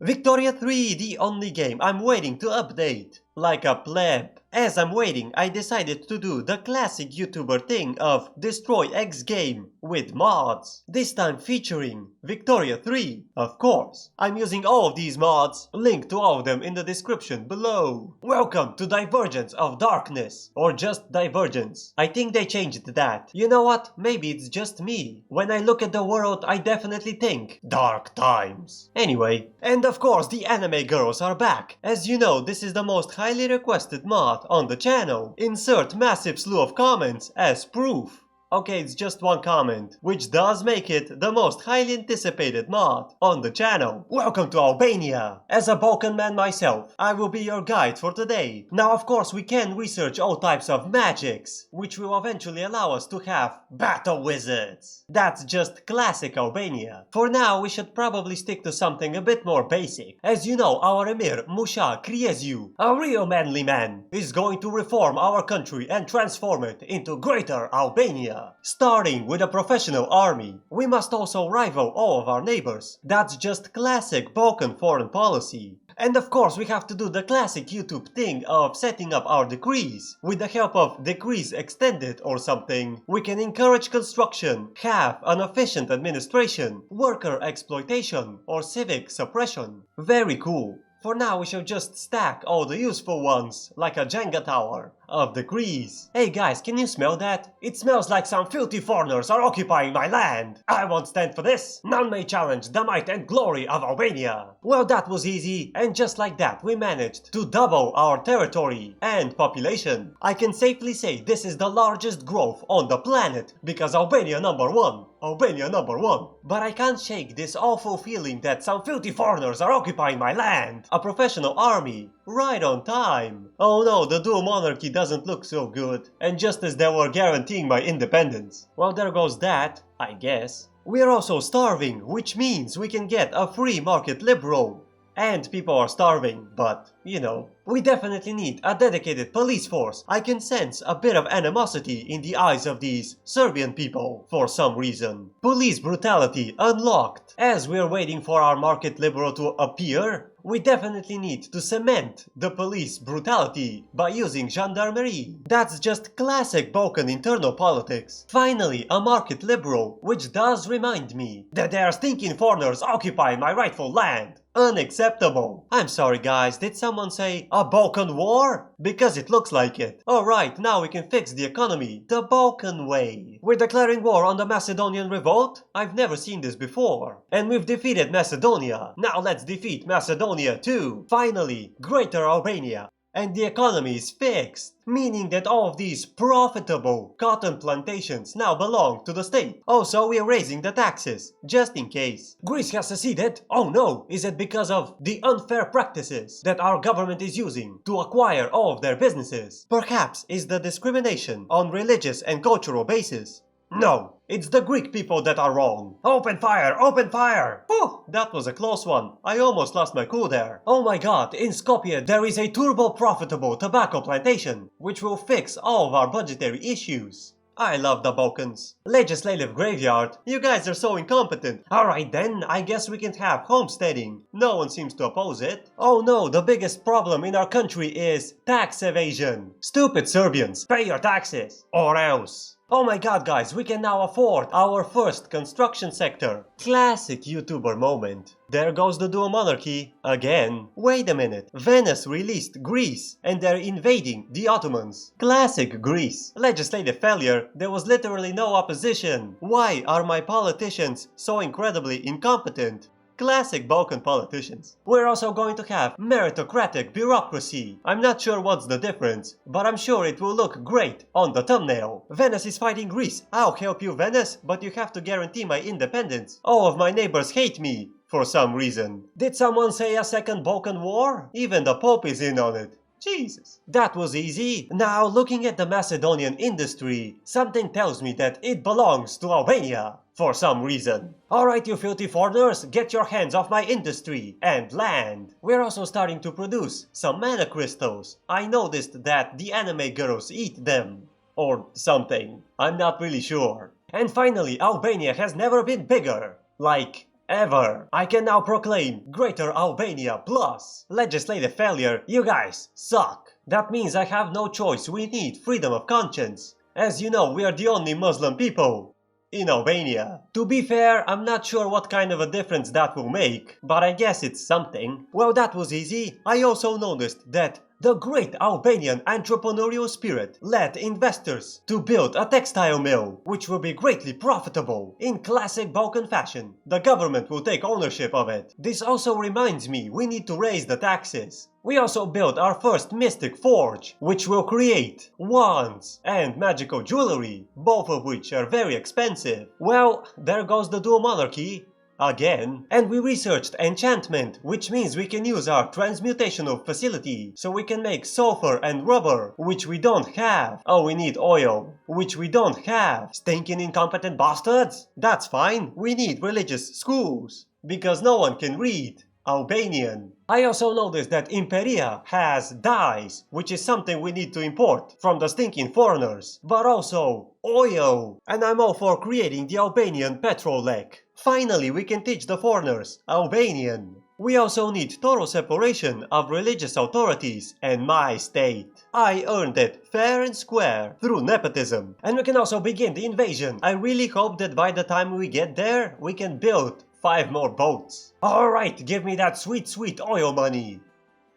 Victoria 3, the only game I'm waiting to update. Like a pleb. As I'm waiting, I decided to do the classic YouTuber thing of destroy X game with mods. This time featuring Victoria 3, of course. I'm using all of these mods, link to all of them in the description below. Welcome to Divergence of Darkness, or just Divergence. I think they changed that. You know what? Maybe it's just me. When I look at the world, I definitely think dark times. Anyway, and of course the anime girls are back. As you know, this is the most highly requested mod on the channel. Insert massive slew of comments as proof. Okay, it's just one comment, which does make it the most highly anticipated mod on the channel. Welcome to Albania! As a Balkan man myself, I will be your guide for today. Now of course we can research all types of magics, which will eventually allow us to have battle wizards. That's just classic Albania. For now we should probably stick to something a bit more basic. As you know, our emir, Musha Kriesiu, a real manly man, is going to reform our country and transform it into Greater Albania. Starting with a professional army, we must also rival all of our neighbors. That's just classic Balkan foreign policy. And of course we have to do the classic YouTube thing of setting up our decrees. With the help of decrees extended or something, we can encourage construction, have an efficient administration, worker exploitation, or civic suppression. Very cool. For now we shall just stack all the useful ones, like a Jenga tower, of decrees. Hey guys, can you smell that? It smells like some filthy foreigners are occupying my land! I won't stand for this! None may challenge the might and glory of Albania! Well, that was easy, and just like that we managed to double our territory and population. I can safely say this is the largest growth on the planet, because Albania #1. Albania #1. But I can't shake this awful feeling that some filthy foreigners are occupying my land. A professional army, right on time. Oh no, the dual monarchy doesn't look so good. And just as they were guaranteeing my independence. Well, there goes that, I guess. We're also starving, which means we can get a free market liberal. And people are starving, but, you know. We definitely need a dedicated police force. I can sense a bit of animosity in the eyes of these Serbian people, for some reason. Police brutality unlocked. As we're waiting for our market liberal to appear, we definitely need to cement the police brutality by using gendarmerie. That's just classic Balkan internal politics. Finally, a market liberal, which does remind me that there are stinking foreigners occupying my rightful land. Unacceptable. I'm sorry guys, did someone say a Balkan war? Because it looks like it. Alright, now we can fix the economy the Balkan way. We're declaring war on the Macedonian revolt? I've never seen this before. And we've defeated Macedonia. Now let's defeat Macedonia too. Finally, Greater Albania. And the economy is fixed, meaning that all of these profitable cotton plantations now belong to the state. Also, we are raising the taxes, just in case. Greece has seceded? Oh no! Is it because of the unfair practices that our government is using to acquire all of their businesses? Perhaps it's the discrimination on religious and cultural basis. No, it's the Greek people that are wrong. Open fire! Open fire! Whew, that was a close one. I almost lost my cool there. Oh my god, in Skopje there is a turbo profitable tobacco plantation, which will fix all of our budgetary issues. I love the Balkans. Legislative graveyard. You guys are so incompetent. Alright then, I guess we can have homesteading. No one seems to oppose it. Oh no, the biggest problem in our country is tax evasion. Stupid Serbians, pay your taxes. Or else. Oh my god guys, we can now afford our first construction sector. Classic YouTuber moment. There goes the dual monarchy again. Wait a minute, Venice released Greece and they're invading the Ottomans. Classic Greece. Legislative failure, there was literally no opposition. Why are my politicians so incredibly incompetent? Classic Balkan politicians. We're also going to have meritocratic bureaucracy. I'm not sure what's the difference, but I'm sure it will look great on the thumbnail. Venice is fighting Greece. I'll help you, Venice, but you have to guarantee my independence. All of my neighbors hate me, for some reason. Did someone say a second Balkan war? Even the Pope is in on it. Jesus. That was easy. Now, looking at the Macedonian industry, something tells me that it belongs to Albania. For some reason. Alright you filthy foreigners, get your hands off my industry and land. We're also starting to produce some mana crystals. I noticed that the anime girls eat them. Or something. I'm not really sure. And finally, Albania has never been bigger. Like, ever. I can now proclaim Greater Albania Plus. Legislative failure, you guys suck. That means I have no choice, we need freedom of conscience. As you know, we are the only Muslim people in Albania. To be fair, I'm not sure what kind of a difference that will make, but I guess it's something. Well, that was easy. I also noticed that the great Albanian entrepreneurial spirit led investors to build a textile mill, which will be greatly profitable. In classic Balkan fashion, the government will take ownership of it. This also reminds me, we need to raise the taxes. We also built our first mystic forge, which will create wands and magical jewelry, both of which are very expensive. Well, there goes the dual monarchy. Again. And we researched enchantment, which means we can use our transmutational facility, so we can make sulfur and rubber, which we don't have. Oh, we need oil, which we don't have. Stinking incompetent bastards? That's fine, we need religious schools, because no one can read Albanian. I also noticed that Imperia has dyes, which is something we need to import from the stinking foreigners, but also oil. And I'm all for creating the Albanian petrol lek. Finally, we can teach the foreigners Albanian. We also need total separation of religious authorities and my state. I earned it fair and square through nepotism. And we can also begin the invasion. I really hope that by the time we get there, we can build 5 more boats. Alright, give me that sweet oil money.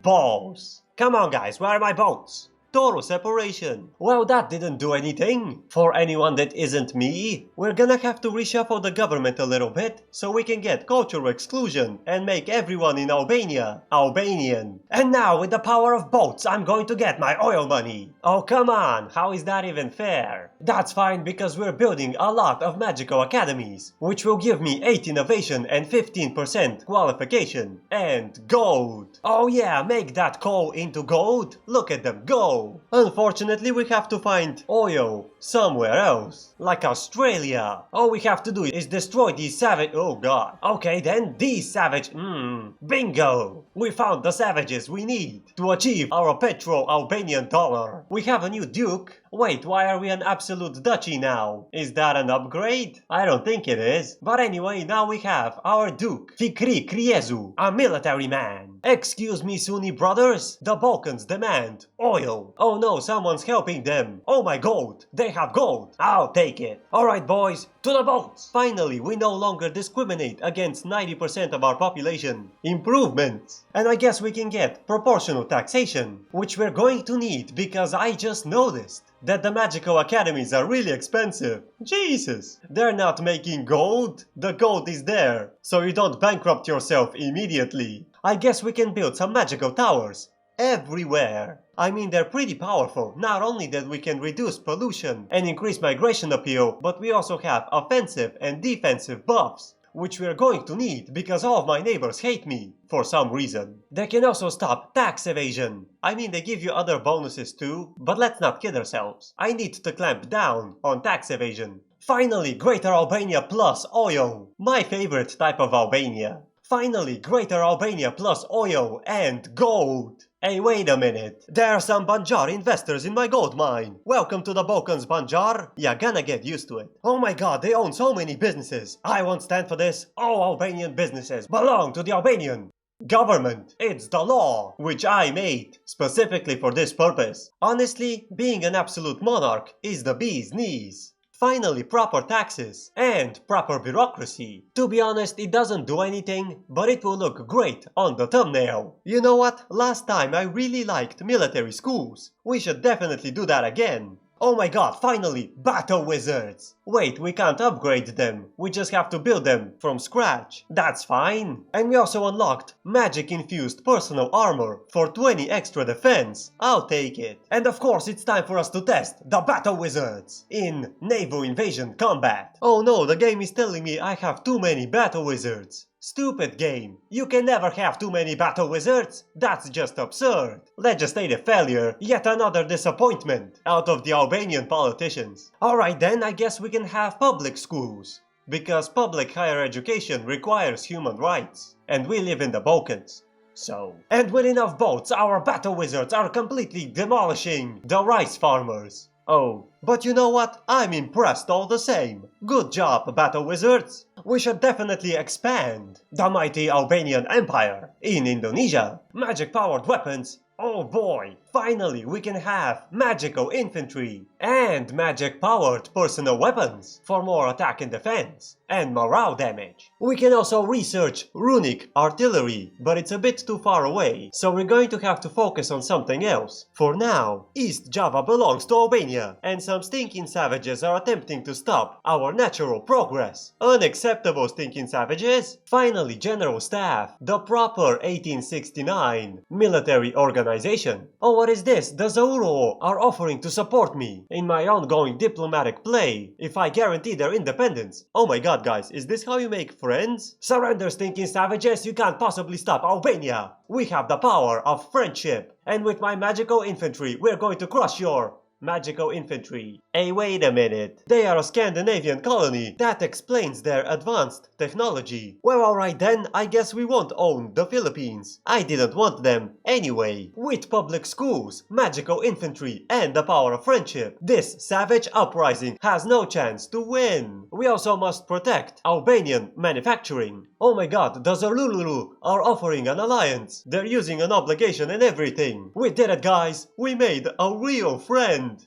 Balls. Come on guys, where are my boats? Total separation. Well, that didn't do anything. For anyone that isn't me, we're gonna have to reshuffle the government a little bit so we can get cultural exclusion and make everyone in Albania Albanian. And now with the power of boats, I'm going to get my oil money. Oh come on, how is that even fair? That's fine because we're building a lot of magical academies, which will give me 8 innovation and 15% qualification. And gold. Oh yeah, make that coal into gold. Look at them go. Unfortunately, we have to find oil somewhere else, like Australia. All we have to do is destroy these savage... Oh god. Okay then, these savage... Bingo! We found the savages we need to achieve our Petro-Albanian dollar. We have a new duke. Wait, why are we an absolute duchy now? Is that an upgrade? I don't think it is. But anyway, now we have our duke, Fikri Kriezu, a military man. Excuse me, Sunni brothers, the Balkans demand oil. Oh no, someone's helping them. Oh my god, they have gold. I'll take it. Alright boys, to the boats. Finally, we no longer discriminate against 90% of our population. Improvements. And I guess we can get proportional taxation, which we're going to need because I just noticed that the magical academies are really expensive. Jesus, they're not making gold. The gold is there, so you don't bankrupt yourself immediately. I guess we can build some magical towers everywhere. I mean, they're pretty powerful. Not only that we can reduce pollution and increase migration appeal, but we also have offensive and defensive buffs, which we are going to need because all of my neighbors hate me for some reason. They can also stop tax evasion. I mean, they give you other bonuses too, but let's not kid ourselves. I need to clamp down on tax evasion. Finally, Greater Albania plus oil. My favorite type of Albania. Finally, Greater Albania plus oil and gold. Hey, wait a minute. There are some Banjar investors in my gold mine. Welcome to the Balkans, Banjar. You're gonna get used to it. Oh my god, they own so many businesses. I won't stand for this. All Albanian businesses belong to the Albanian government. It's the law, which I made specifically for this purpose. Honestly, being an absolute monarch is the bee's knees. Finally, proper taxes and proper bureaucracy. To be honest, it doesn't do anything, but it will look great on the thumbnail. You know what? Last time I really liked military schools. We should definitely do that again. Oh my god, finally, battle wizards! Wait, we can't upgrade them, we just have to build them from scratch. That's fine. And we also unlocked magic-infused personal armor for 20 extra defense. I'll take it. And of course it's time for us to test the battle wizards in naval invasion combat. Oh no, the game is telling me I have too many battle wizards. Stupid game. You can never have too many battle wizards. That's just absurd. Legislative failure. Yet another disappointment out of the Albanian politicians. Alright then, I guess we can have public schools. Because public higher education requires human rights. And we live in the Balkans. So. And with enough boats, our battle wizards are completely demolishing the rice farmers. Oh, but you know what? I'm impressed all the same. Good job, battle wizards. We should definitely expand the mighty Albanian Empire in Indonesia. Magic-powered weapons. Oh boy, finally we can have magical infantry and magic-powered personal weapons for more attack and defense and morale damage. We can also research runic artillery, but it's a bit too far away, so we're going to have to focus on something else. For now, East Java belongs to Albania, and some stinking savages are attempting to stop our natural progress. Unacceptable, stinking savages! Finally, General Staff, the proper 1869 military organization. Oh, what is this? The Zauro are offering to support me in my ongoing diplomatic play if I guarantee their independence. Oh my god, guys, is this how you make friends? Surrender, stinking savages, you can't possibly stop Albania! We have the power of friendship, and with my magical infantry, we're going to crush your magical infantry. Hey, wait a minute. They are a Scandinavian colony. That explains their advanced technology. Well, alright then, I guess we won't own the Philippines. I didn't want them anyway. With public schools, magical infantry, and the power of friendship, this savage uprising has no chance to win. We also must protect Albanian manufacturing. Oh my god, the Zalululu are offering an alliance. They're using an obligation and everything. We did it, guys. We made a real friend.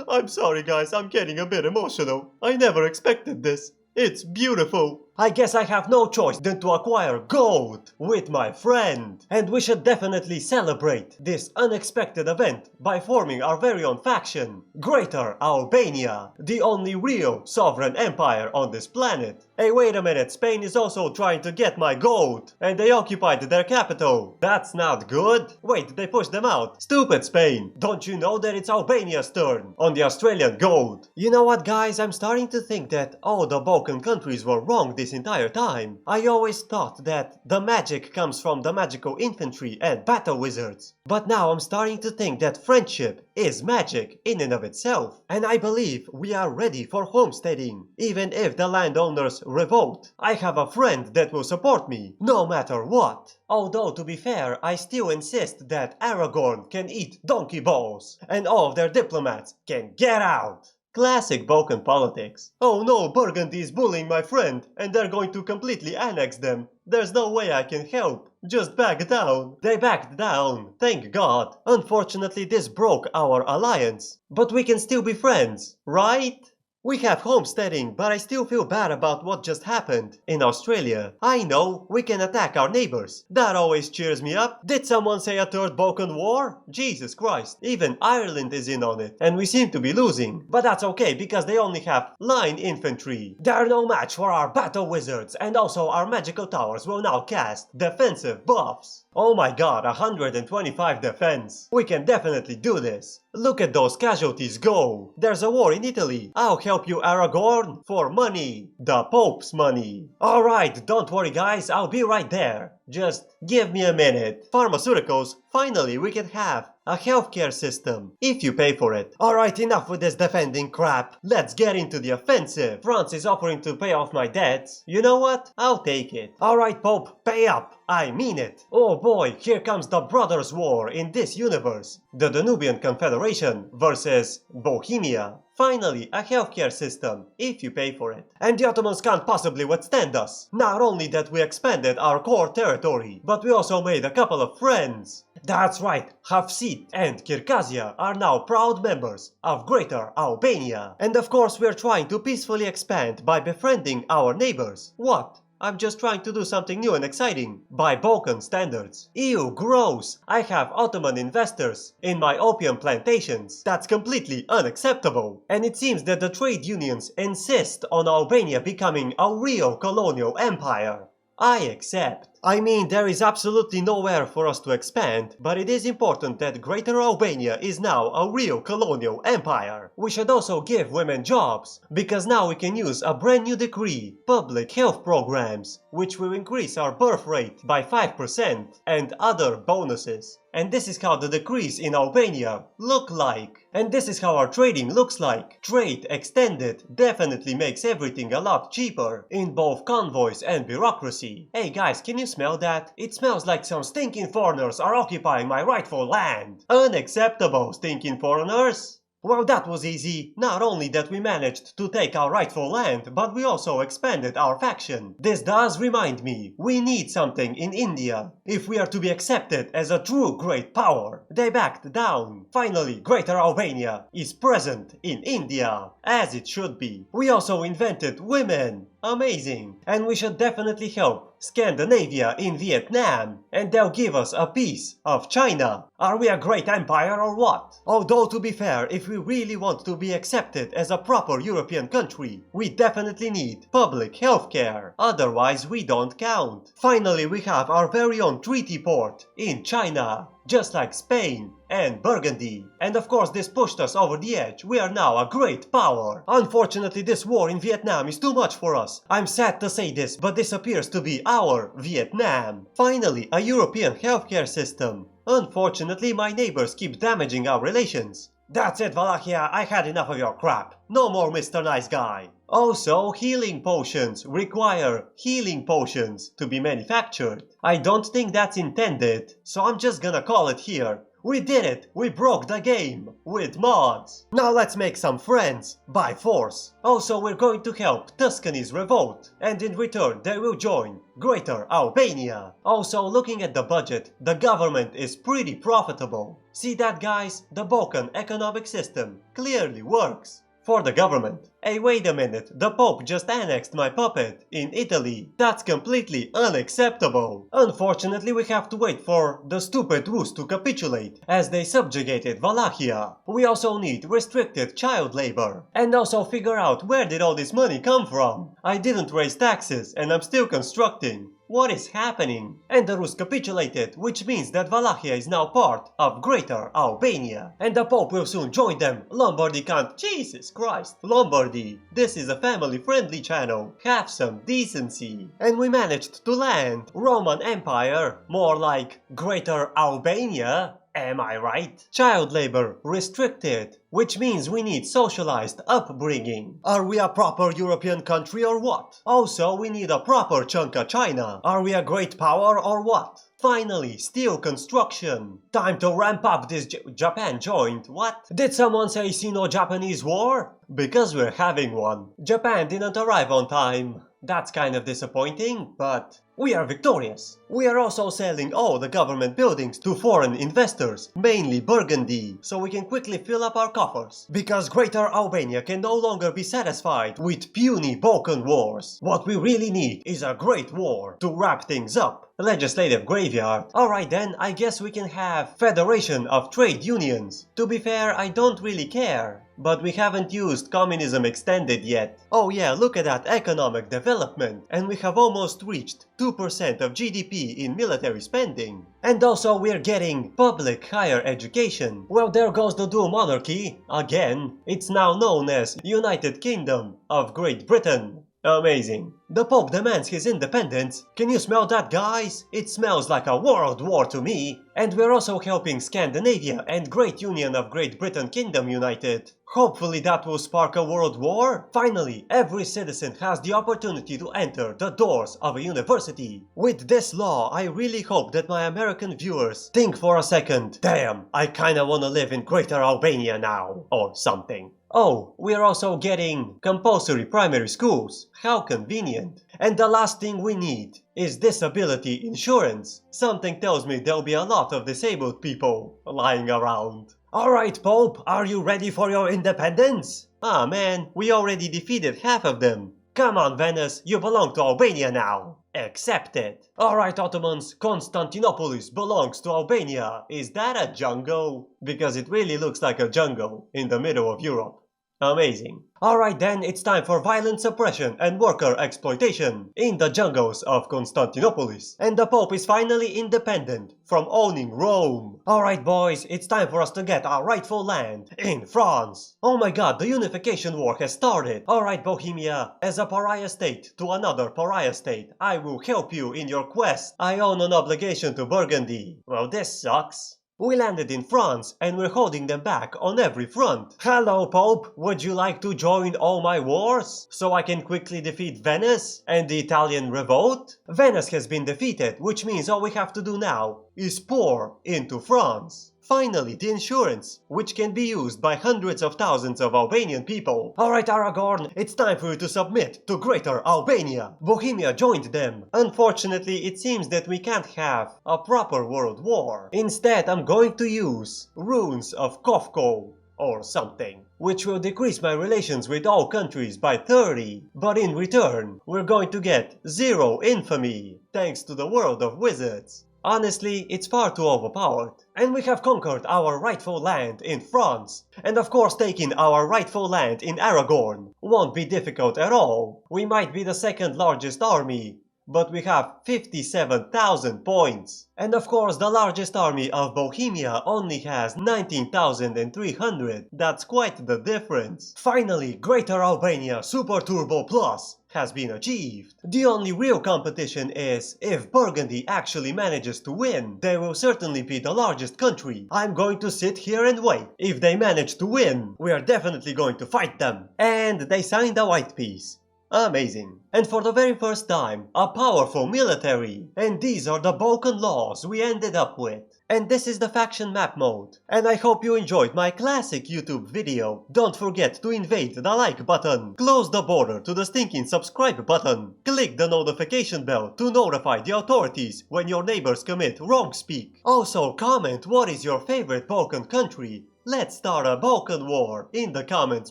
I'm sorry guys, I'm getting a bit emotional. I never expected this. It's beautiful. I guess I have no choice than to acquire gold with my friend. And we should definitely celebrate this unexpected event by forming our very own faction, Greater Albania, the only real sovereign empire on this planet. Hey, wait a minute, Spain is also trying to get my gold, and they occupied their capital. That's not good. Wait, they pushed them out. Stupid Spain. Don't you know that it's Albania's turn on the Australian gold? You know what, guys, I'm starting to think that all the Balkan countries were wrong this entire time. I always thought that the magic comes from the magical infantry and battle wizards. But now I'm starting to think that friendship is magic in and of itself. And I believe we are ready for homesteading. Even if the landowners revolt, I have a friend that will support me, no matter what. Although, to be fair, I still insist that Aragorn can eat donkey balls, and all of their diplomats can get out. Classic Balkan politics. Oh no, Burgundy is bullying my friend, and they're going to completely annex them. There's no way I can help. Just back down. They backed down. Thank God. Unfortunately, this broke our alliance. But we can still be friends, right? We have homesteading, but I still feel bad about what just happened in Australia. I know, we can attack our neighbors. That always cheers me up. Did someone say a third Balkan war? Jesus Christ, even Ireland is in on it, and we seem to be losing. But that's okay, because they only have line infantry. They're no match for our battle wizards, and also our magical towers will now cast defensive buffs. Oh my god, 125 defense. We can definitely do this. Look at those casualties go. There's a war in Italy. I'll help you, Aragorn, for money. The Pope's money. Alright, don't worry guys, I'll be right there. Just give me a minute. Pharmaceuticals, finally we can have a healthcare system, if you pay for it. Alright, enough with this defending crap. Let's get into the offensive. France is offering to pay off my debts. You know what? I'll take it. Alright, Pope, pay up. I mean it. Oh boy, here comes the Brothers' War in this universe. The Danubian Confederation versus Bohemia. Finally, a healthcare system, if you pay for it. And the Ottomans can't possibly withstand us. Not only that we expanded our core territory, but we also made a couple of friends. That's right, Hafsid and Kirkazia are now proud members of Greater Albania. And of course we're trying to peacefully expand by befriending our neighbors. What? I'm just trying to do something new and exciting, by Balkan standards. Ew, gross! I have Ottoman investors in my opium plantations. That's completely unacceptable. And it seems that the trade unions insist on Albania becoming a real colonial empire. I accept. I mean, there is absolutely nowhere for us to expand, but it is important that Greater Albania is now a real colonial empire. We should also give women jobs, because now we can use a brand new decree, public health programs, which will increase our birth rate by 5% and other bonuses. And this is how the decrees in Albania look like. And this is how our trading looks like. Trade extended definitely makes everything a lot cheaper in both convoys and bureaucracy. Hey guys, can you smell that? It smells like some stinking foreigners are occupying my rightful land. Unacceptable, stinking foreigners. Well, that was easy. Not only that we managed to take our rightful land, but we also expanded our faction. This does remind me, we need something in India. If we are to be accepted as a true great power, they backed down. Finally, Greater Albania is present in India, as it should be. We also invented women. Amazing. And we should definitely help Scandinavia in Vietnam, and they'll give us a piece of China. Are we a great empire or what? Although to be fair, if we really want to be accepted as a proper European country, we definitely need public healthcare. Otherwise we don't count. Finally, we have our very own treaty port in China, just like Spain and Burgundy. And of course this pushed us over the edge. We are now a great power. Unfortunately, this war in Vietnam is too much for us. I'm sad to say this, but this appears to be our Vietnam. Finally, a European healthcare system. Unfortunately, my neighbors keep damaging our relations. That's it, Wallachia, I had enough of your crap. No more Mr. Nice Guy. Also, healing potions require healing potions to be manufactured. I don't think that's intended, so I'm just gonna call it here. We did it! We broke the game! With mods! Now let's make some friends! By force! Also, we're going to help Tuscany's revolt, and in return they will join Greater Albania. Also, looking at the budget, the government is pretty profitable. See that, guys? The Balkan economic system clearly works. For the government. Hey, wait a minute, the Pope just annexed my puppet in Italy. That's completely unacceptable. Unfortunately, we have to wait for the stupid Rus to capitulate, as they subjugated Wallachia. We also need restricted child labor. And also figure out where did all this money come from. I didn't raise taxes and I'm still constructing. What is happening? And the Rus capitulated, which means that Wallachia is now part of Greater Albania. And the Pope will soon join them. Lombardy can't. Jesus Christ. Lombardy, this is a family-friendly channel. Have some decency. And we managed to land. Roman Empire, more like Greater Albania. Am I right? Child labor restricted, which means we need socialized upbringing. Are we a proper European country or what? Also, we need a proper chunk of China. Are we a great power or what? Finally, steel construction. Time to ramp up this Japan joined. What? Did someone say Sino-Japanese war? Because we're having one. Japan didn't arrive on time. That's kind of disappointing, but we are victorious. We are also selling all the government buildings to foreign investors, mainly Burgundy, so we can quickly fill up our coffers. Because Greater Albania can no longer be satisfied with puny Balkan wars. What we really need is a great war to wrap things up. Legislative graveyard. Alright then, I guess we can have Federation of Trade Unions. To be fair, I don't really care. But we haven't used communism extended yet. Oh yeah, look at that economic development. And we have almost reached 2% of GDP in military spending. And also we're getting public higher education. Well, there goes the dual monarchy. Again, it's now known as United Kingdom of Great Britain. Amazing. The Pope demands his independence. Can you smell that, guys? It smells like a world war to me. And we're also helping Scandinavia and Great Union of Great Britain Kingdom united. Hopefully that will spark a world war. Finally, every citizen has the opportunity to enter the doors of a university. With this law, I really hope that my American viewers think for a second, damn, I kinda wanna live in Greater Albania now, or something. Oh, we're also getting compulsory primary schools. How convenient. And the last thing we need is disability insurance. Something tells me there'll be a lot of disabled people lying around. Alright, Pope, are you ready for your independence? Ah man, we already defeated half of them. Come on, Venice, you belong to Albania now. Accept it. Alright, Ottomans, Constantinopolis belongs to Albania. Is that a jungle? Because it really looks like a jungle in the middle of Europe. Amazing. Alright then, it's time for violent suppression and worker exploitation in the jungles of Constantinopolis. And the Pope is finally independent from owning Rome. Alright boys, it's time for us to get our rightful land in France. Oh my god, the unification war has started. Alright Bohemia, as a pariah state to another pariah state, I will help you in your quest. I own an obligation to Burgundy. Well, this sucks. We landed in France and we're holding them back on every front. Hello, Pope, would you like to join all my wars? So I can quickly defeat Venice and the Italian revolt? Venice has been defeated, which means all we have to do now is pour into France. Finally, the insurance, which can be used by hundreds of thousands of Albanian people. Alright Aragorn, it's time for you to submit to Greater Albania. Bohemia joined them. Unfortunately, it seems that we can't have a proper world war. Instead, I'm going to use runes of Kofko or something, which will decrease my relations with all countries by 30. But in return, we're going to get 0 infamy, thanks to the world of wizards. Honestly, it's far too overpowered. And we have conquered our rightful land in France. And of course taking our rightful land in Aragorn won't be difficult at all. We might be the second largest army, but we have 57,000 points. And of course the largest army of Bohemia only has 19,300. That's quite the difference. Finally, Greater Albania Super Turbo Plus has been achieved. The only real competition is if Burgundy actually manages to win. They will certainly be the largest country. I'm going to sit here and wait. If they manage to win, we are definitely going to fight them. And they signed a white peace. Amazing. And for the very first time, a powerful military. And these are the Balkan laws we ended up with. And this is the faction map mode. And I hope you enjoyed my classic YouTube video. Don't forget to invade the like button. Close the border to the stinking subscribe button. Click the notification bell to notify the authorities when your neighbors commit wrong speak. Also comment what is your favorite Balkan country. Let's start a Balkan war in the comments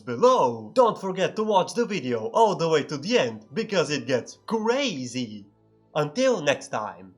below. Don't forget to watch the video all the way to the end because it gets crazy. Until next time.